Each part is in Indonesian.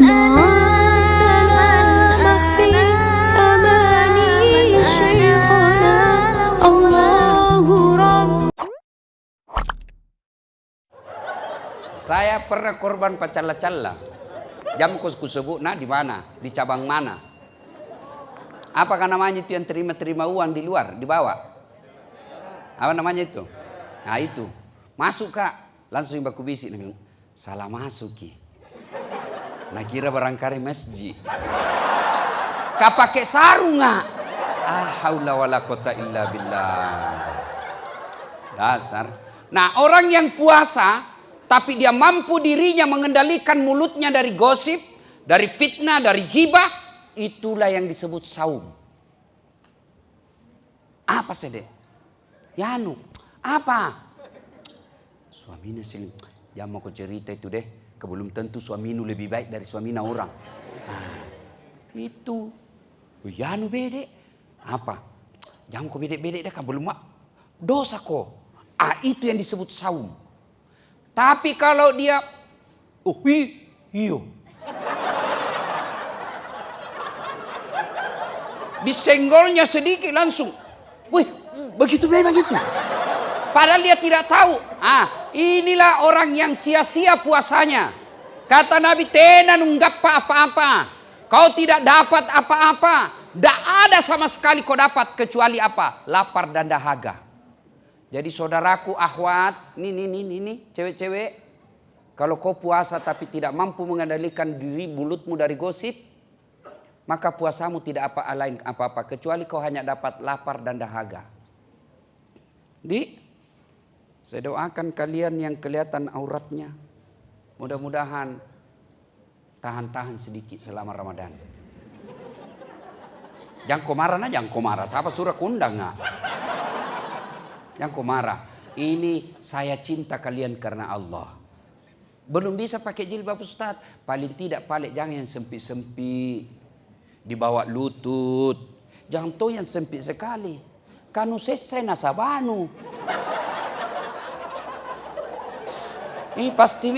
Saya pernah korban pacalla-calla. Jam kusebut di mana? Di cabang mana? Apakah namanya itu yang terima uang di luar, di bawah? Apa namanya itu? Nah itu. Masuk kak, langsung baku bisik. Salah masuk ki. Nah kira barangkali masjid. Kak pakai sarung nggak? Haula wala quwata illa billah. Dasar. Nah orang yang puasa tapi dia mampu dirinya mengendalikan mulutnya dari gosip, dari fitnah, dari ghibah, itulah yang disebut saum. Apa sih deh? Yanu, apa? Suaminya sini, jangan mau kau cerita itu deh. Belum tentu suamimu lebih baik dari suamina orang. Nah, itu, Yanu bede. Apa? Jangan kau bede-bede deh, kan belum dosa kok. Itu yang disebut saum. Tapi kalau dia, iyo, disenggolnya sedikit langsung, begitu memang itu. Padahal dia tidak tahu. Inilah orang yang sia-sia puasanya. Kata Nabi, tenan unggappa apa-apa. Kau tidak dapat apa-apa. Tidak ada sama sekali kau dapat kecuali apa? Lapar dan dahaga. Jadi saudaraku akhwat, nih, cewek-cewek. Kalau kau puasa tapi tidak mampu mengendalikan diri mulutmu dari gosip, maka puasamu tidak apa-apa kecuali kau hanya dapat lapar dan dahaga. Saya doakan kalian yang kelihatan auratnya, mudah-mudahan tahan-tahan sedikit selama Ramadan. Jangan kau marah, siapa suruh kundang nggak? Yang kau marah, ini saya cinta kalian karena Allah. Belum bisa pakai jilbab Ustaz, paling tidak jangan yang sempit-sempit, di bawah lutut. Jangan tuh yang sempit sekali. Kanu selesai nasabanu. Ini pasti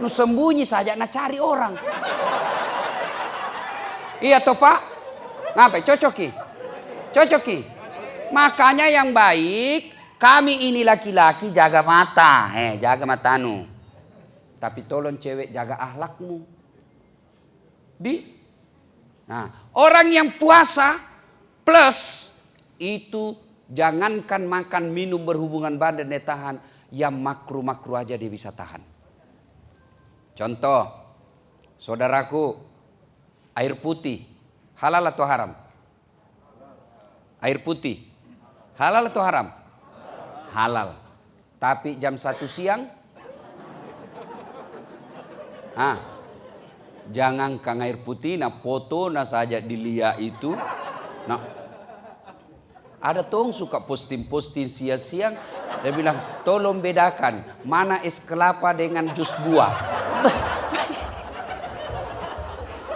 nu sembunyi saja, cari orang. Iya toh Pak? Ngapain? Cocoki. Makanya yang baik, kami ini laki-laki jaga mata, jaga matanu. Tapi tolong cewek jaga akhlakmu. Nah, orang yang puasa plus itu jangankan makan, minum, berhubungan badan dia tahan, yang makruh-makruh aja dia bisa tahan. Contoh, saudaraku, air putih halal atau haram? Air putih halal atau haram? Halal. Tapi jam 1 siang? Jangan kang air putih, foto saja dilihat itu. Ada tong suka posting siang-siang. Dia bilang, tolong bedakan mana es kelapa dengan jus buah.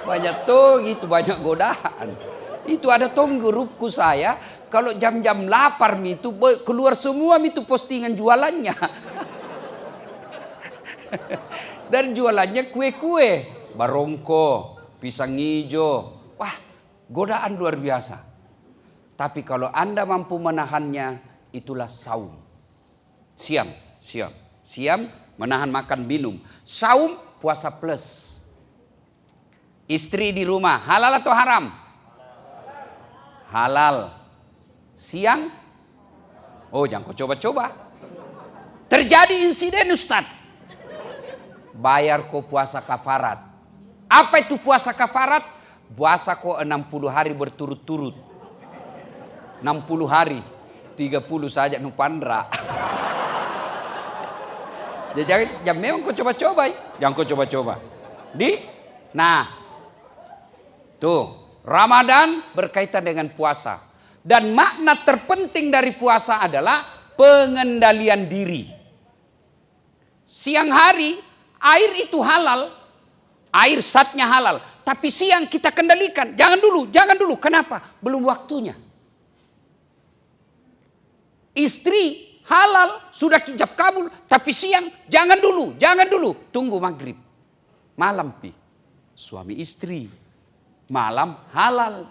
Banyak tong itu, banyak godaan. Itu ada tong grupku saya. Kalau jam-jam lapar itu keluar semua itu postingan jualannya. Dan jualannya kue-kue, barongko, pisang hijau. Wah, godaan luar biasa. Tapi kalau Anda mampu menahannya, itulah saum. Siam menahan makan minum. Saum puasa plus. Istri di rumah halal atau haram? Halal. Siang? Jangan kau coba-coba. Terjadi insiden Ustaz. Bayar kau puasa kafarat. Apa itu puasa kafarat? Puasa kau 60 hari berturut-turut. 60 hari. 30 saja nupandra. Jangan memang kau coba-coba. Jangan kau coba-coba. Tuh, Ramadan berkaitan dengan puasa. Dan makna terpenting dari puasa adalah pengendalian diri. Siang hari, air itu halal. Air satnya halal. Tapi siang kita kendalikan. Jangan dulu. Kenapa? Belum waktunya. Istri halal, sudah kabul. Tapi siang, jangan dulu. Tunggu maghrib. Malam pi. suami istri. Malam halal.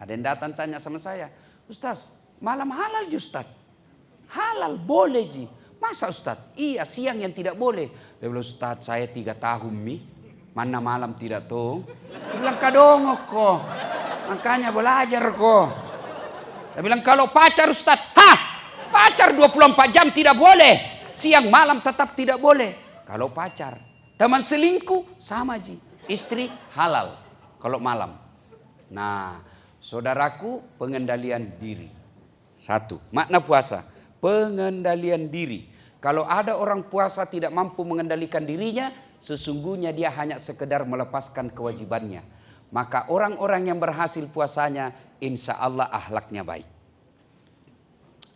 Ada yang datang tanya sama saya, Ustaz, malam halal ya Ustaz? Halal, boleh ji. Masa Ustaz? Iya, siang yang tidak boleh. Dia bilang, Ustaz, saya 3 tahun mi. Mana malam tidak tahu? Dia bilang, kadongok kok. Makanya belajar kok. Dia bilang, kalau pacar Ustaz, pacar 24 jam tidak boleh. Siang malam tetap tidak boleh. Kalau pacar. Teman selingkuh, sama ji. Istri halal. Kalau malam. Nah, saudaraku, pengendalian diri. 1, makna puasa. Pengendalian diri. Kalau ada orang puasa tidak mampu mengendalikan dirinya, sesungguhnya dia hanya sekedar melepaskan kewajibannya. Maka orang-orang yang berhasil puasanya, insya Allah akhlaknya baik.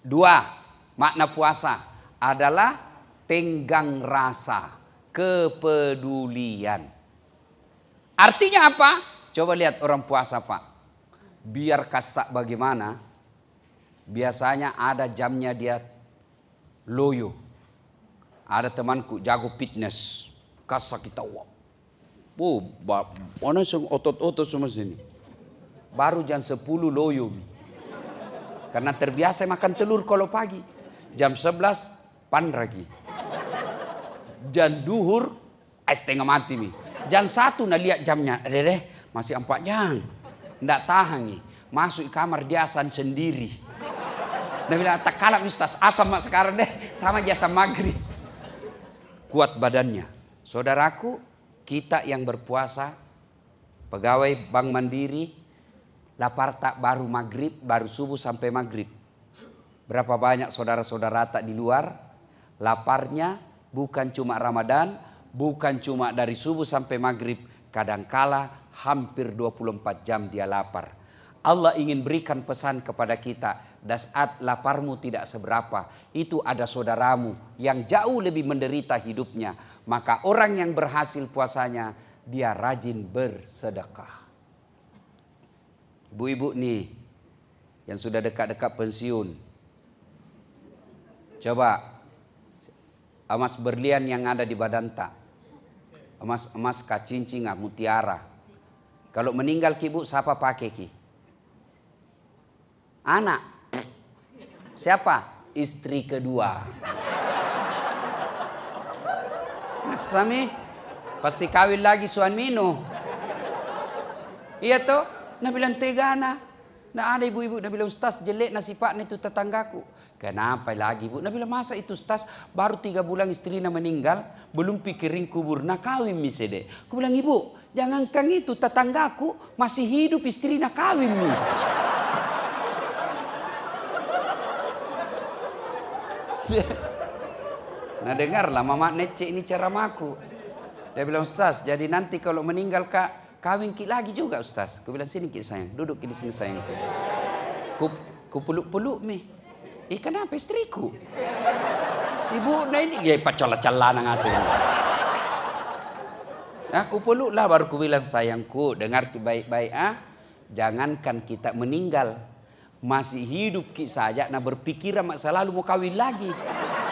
2, makna puasa adalah tenggang rasa, kepedulian. Artinya apa? Coba lihat orang puasa Pak. Biar kasak bagaimana, biasanya ada jamnya dia loyo. Ada temanku jago fitness, kasak kita wap. Mana otot-otot semua sini. Baru jam 10 loyo. Karena terbiasa makan telur kalau pagi. Jam 11 pan lagi. Dan duhur setengah mati nih. Jam 1 nak lihat jamnya. Masih 4 jam. Nggak tahan nih. Masuk kamar dia asan sendiri. Dia bilang tak kalah Ustaz. Asam sekarang deh sama jasa maghrib. Kuat badannya. Saudaraku, kita yang berpuasa, pegawai Bank Mandiri, lapar tak baru maghrib, baru subuh sampai maghrib. Berapa banyak saudara-saudara tak di luar, laparnya bukan cuma Ramadan, bukan cuma dari subuh sampai maghrib, kadangkala hampir 24 jam dia lapar. Allah ingin berikan pesan kepada kita, saat laparmu tidak seberapa, itu ada saudaramu yang jauh lebih menderita hidupnya. Maka orang yang berhasil puasanya, dia rajin bersedekah. Ibu-ibu nih, yang sudah dekat-dekat pensiun, coba emas berlian yang ada di badan tak, emas kacincing, mutiara. Kalau meninggal ki bu, siapa pakai ki? Anak. Siapa? Istri kedua. Sami pasti kawin lagi suaminu. Iya toh? Nah bilang tegana. Nah ada ibu-ibu nah bilang Ustaz jelek nasi pak itu tetanggaku. Kenapa lagi bu? Nah bilang masa itu Ustaz baru 3 bulan istrinya meninggal, belum pikirin kubur, nah kawin misede. Aku bilang ibu jangankan itu tetanggaku masih hidup istrinya kawin nih. Nah dengarlah mama Nece ini ceramaku. Dia bilang Ustaz jadi nanti kalau meninggal kak kawin ki lagi juga Ustaz. Aku bilang sini ki sayang, duduk ki di sini sayang. Ku peluk-peluk mi. Kenapa istriku? Sibuk nah ini ya pacola-calana ngasih. Aku peluk lah baru ku bilang sayangku dengar ki baik-baik jangankan kita meninggal masih hidup ki saja nah berpikiran masa lalu mau kawin lagi.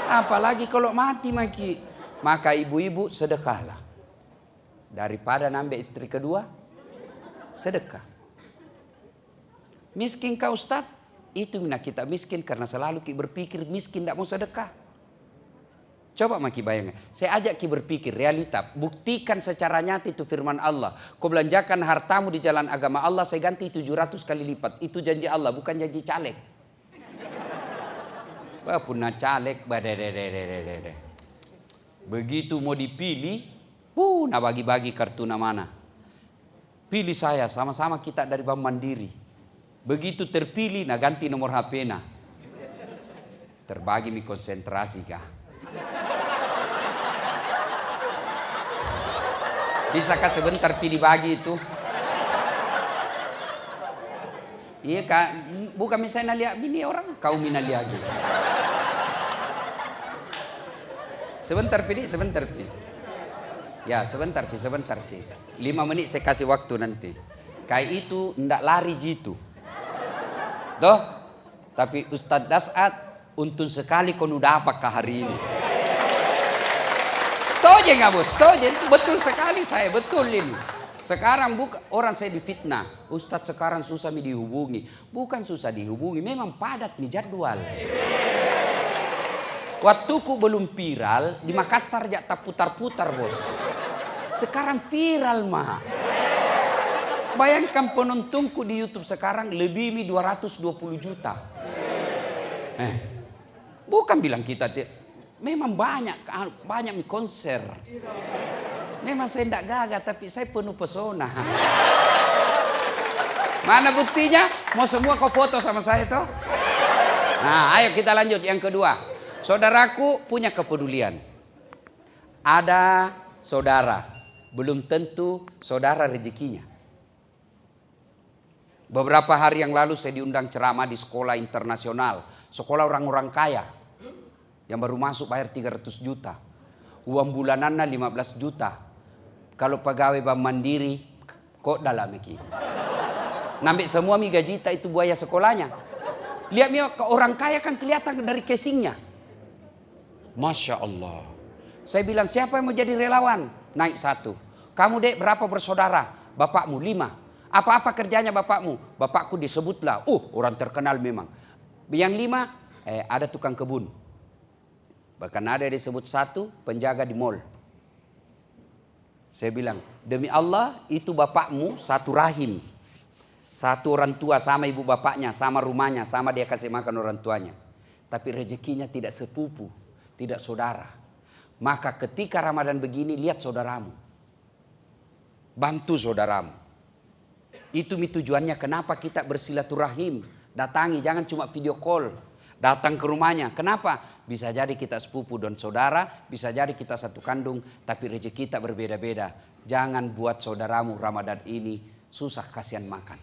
Apalagi kalau mati maki. Maka ibu-ibu sedekahlah. Daripada nambah istri kedua, sedekah. Miskin kau Ustaz? Itu mina kita miskin karena selalu ki berpikir miskin tidak mau sedekah. Coba maki bayangkan. Saya ajak ki berpikir realita. Buktikan secara nyata itu firman Allah. Kau belanjakan hartamu di jalan agama Allah saya ganti 700 kali lipat. Itu janji Allah bukan janji caleg. Punah caleg, begitu mau dipilih, nah bagi-bagi kartu mana. Pilih saya, sama-sama kita dari Bank Mandiri. Begitu terpilih, nah ganti nomor HP nah. Terbagi nih konsentrasi kah? Bisakah sebentar pilih bagi itu? Iya kak, bukan misalnya lihat ini orang kau mina lihat gitu. Sebentar pilih. Ya sebentar pilih. 5 menit saya kasih waktu nanti. Kayak itu ndak lari jitu. Toh? Tapi Ustadz Dasat untung sekali kau udah apakah hari ini. Setuju nggak bos? Setuju, betul sekali saya, betul ini. Sekarang orang saya difitnah, Ustadz sekarang susah dihubungi. Bukan susah dihubungi, memang padat nih jadwal. Waktuku belum viral, di Makassar jak tak putar-putar bos. Sekarang viral mah. Bayangkan penontonku di YouTube sekarang lebih 220 juta. Bukan bilang kita, memang banyak konser. Memang saya tidak gagah, tapi saya penuh pesona. Mana buktinya? Mau semua kau foto sama saya toh? Nah, ayo kita lanjut yang kedua. Saudaraku punya kepedulian. Ada saudara, belum tentu saudara rezekinya. Beberapa hari yang lalu saya diundang ceramah di sekolah internasional. Sekolah orang-orang kaya. Yang baru masuk bayar 300 juta. Uang bulanannya 15 juta. Kalau pegawai Bank Mandiri, kok dalam iki. Ngambil semua gajita itu buaya sekolahnya. Lihat orang kaya kan kelihatan dari casingnya. Masya Allah. Saya bilang siapa yang mau jadi relawan? Naik 1. Kamu dek berapa bersaudara? Bapakmu 5. Apa-apa kerjanya bapakmu? Bapakku disebutlah. Orang terkenal memang. Yang 5, ada tukang kebun. Bahkan ada yang disebut 1 penjaga di mall. Saya bilang, demi Allah itu bapakmu satu rahim. Satu orang tua sama ibu bapaknya, sama rumahnya, sama dia kasih makan orang tuanya. Tapi rezekinya tidak sepupu, tidak saudara. Maka ketika Ramadan begini, lihat saudaramu. Bantu saudaramu. Itu tujuannya kenapa kita bersilaturahim. Datangi, jangan cuma video call. Datang ke rumahnya. Kenapa? Bisa jadi kita sepupu dan saudara, bisa jadi kita satu kandung, tapi rezeki kita berbeda-beda. Jangan buat saudaramu Ramadan ini susah kasihan makan.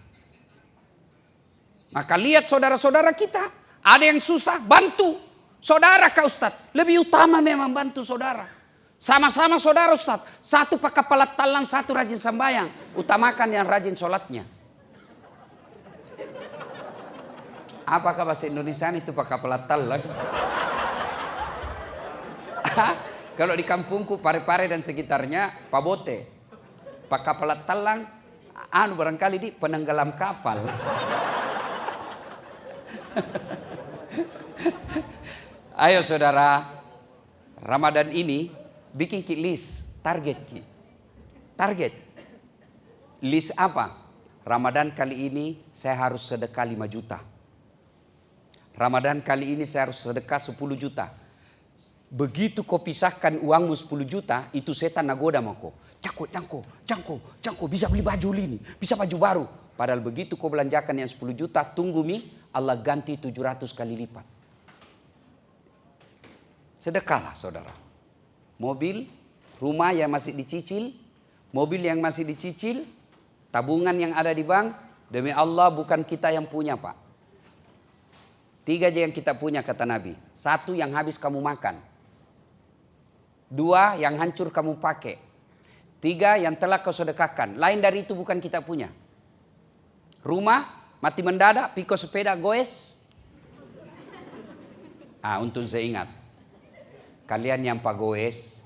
Maka lihat saudara-saudara kita, ada yang susah, bantu. Saudara Kak Ustadz, lebih utama memang bantu saudara. Sama-sama saudara Ustadz, satu pakai pelat talang, satu rajin sembahyang. Utamakan yang rajin sholatnya. Apakah bahasa Indonesia itu pakai pelat talang? Kalau di kampungku Pare-Pare dan sekitarnya Pabote. Pakai pelat talang, barangkali di penenggelam kapal. Ayo saudara, Ramadan ini bikin list, target. List apa? Ramadan kali ini saya harus sedekah 5 juta. Ramadan kali ini saya harus sedekah 10 juta. Begitu kau pisahkan uangmu 10 juta, itu setan nagoda sama kau. Cangko, bisa beli baju ini, bisa baju baru. Padahal begitu kau belanjakan yang 10 juta, tunggu Allah ganti 700 kali lipat. Sedekahlah saudara. Mobil, rumah yang masih dicicil, mobil yang masih dicicil, tabungan yang ada di bank, demi Allah bukan kita yang punya Pak. 3 aja yang kita punya kata Nabi. 1 yang habis kamu makan. 2 yang hancur kamu pakai. 3 yang telah kau sedekahkan. Lain dari itu bukan kita punya. Rumah mati mendadak, piko sepeda goes. Untung saya ingat. Kalian yang pagoes,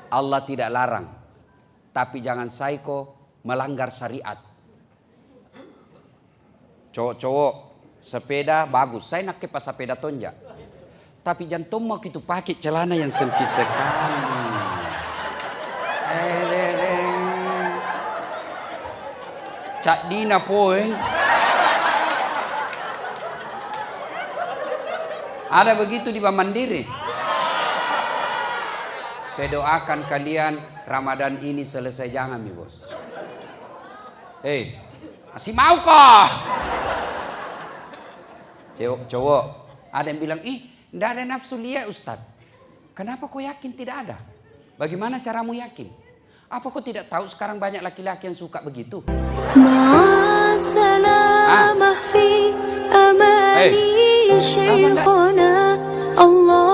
Allah tidak larang. Tapi jangan psycho melanggar syariat. Cowok-cowok sepeda bagus. Saya nak kepas sepeda tonja. Tapi jantung mau gitu pakai celana yang sempit sekali. Cak Dina poin. Ada begitu di Bank Mandiri. Saya doakan kalian Ramadan ini selesai jangan nih bos. Masih mau kah? Cowok, ada yang bilang, tidak ada nafsu liya Ustaz. Kenapa kau yakin tidak ada? Bagaimana caramu yakin? Apa kau tidak tahu sekarang banyak laki-laki yang suka begitu? Allah